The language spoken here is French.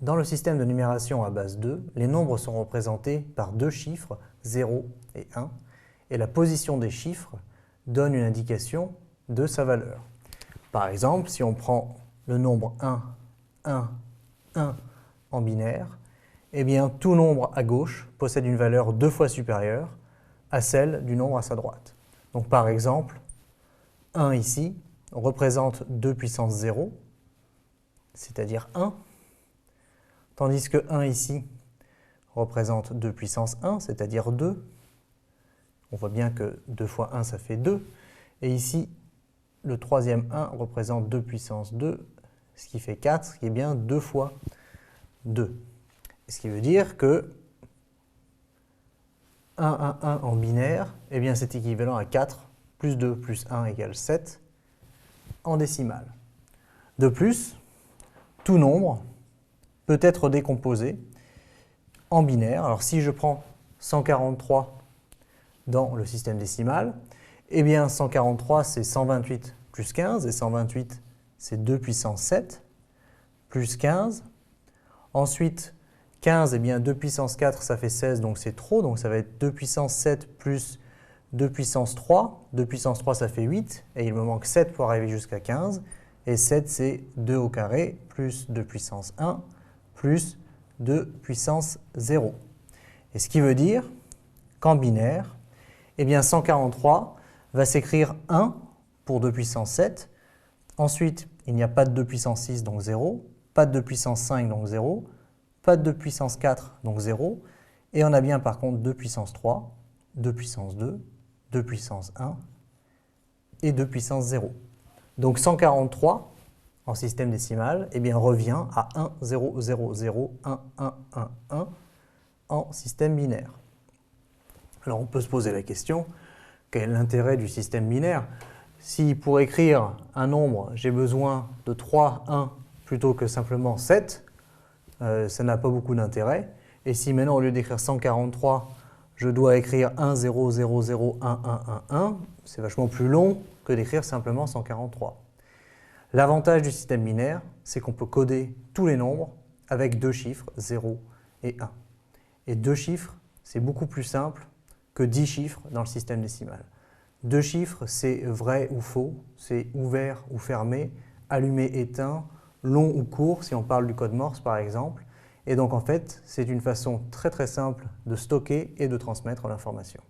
Dans le système de numération à base 2, les nombres sont représentés par deux chiffres, 0 et 1, et la position des chiffres donne une indication de sa valeur. Par exemple, si on prend le nombre 1, 1, 1 en binaire, eh bien tout nombre à gauche possède une valeur 2 fois supérieure à celle du nombre à sa droite. Donc par exemple, 1 ici représente 2 puissance 0, c'est-à-dire 1, tandis que 1 ici représente 2 puissance 1, c'est-à-dire 2. On voit bien que 2 fois 1, ça fait 2. Et ici, le troisième 1 représente 2 puissance 2, ce qui fait 4, ce qui est bien 2 fois 2. Ce qui veut dire que 1, 1, 1 en binaire, eh bien c'est équivalent à 4 plus 2 plus 1 égale 7 en décimale. De plus, tout nombre peut être décomposé en binaire. Alors si je prends 143 dans le système décimal, eh bien 143 c'est 128 plus 15, et 128 c'est 2 puissance 7 plus 15. Ensuite, 15, eh bien 2 puissance 4 ça fait 16, donc c'est trop, donc ça va être 2 puissance 7 plus 2 puissance 3. 2 puissance 3 ça fait 8, et il me manque 7 pour arriver jusqu'à 15. Et 7 c'est 2 au carré plus 2 puissance 1 plus 2 puissance 0. Et ce qui veut dire qu'en binaire, eh bien 143 va s'écrire 1 pour 2 puissance 7. Ensuite, il n'y a pas de 2 puissance 6, donc 0. Pas de 2 puissance 5, donc 0. Pas de 2 puissance 4, donc 0. Et on a bien par contre 2 puissance 3, 2 puissance 2, 2 puissance 1 et 2 puissance 0. Donc 143 en système décimal eh bien, revient à 1, 0, 0, 0, 1, 1, 1, 1 en système binaire. Alors on peut se poser la question, quel est l'intérêt du système binaire? Si pour écrire un nombre, j'ai besoin de 3 1 plutôt que simplement 7, ça n'a pas beaucoup d'intérêt. Et si maintenant, au lieu d'écrire 143, je dois écrire 1, 0, 0, 0, 1, 1, 1, 1, c'est vachement plus long que d'écrire simplement 143. L'avantage du système binaire, c'est qu'on peut coder tous les nombres avec deux chiffres, 0 et 1. Et deux chiffres, c'est beaucoup plus simple que 10 chiffres dans le système décimal. Deux chiffres, c'est vrai ou faux, c'est ouvert ou fermé, allumé, éteint, long ou court, si on parle du code Morse par exemple. Et donc en fait, c'est une façon très très simple de stocker et de transmettre l'information.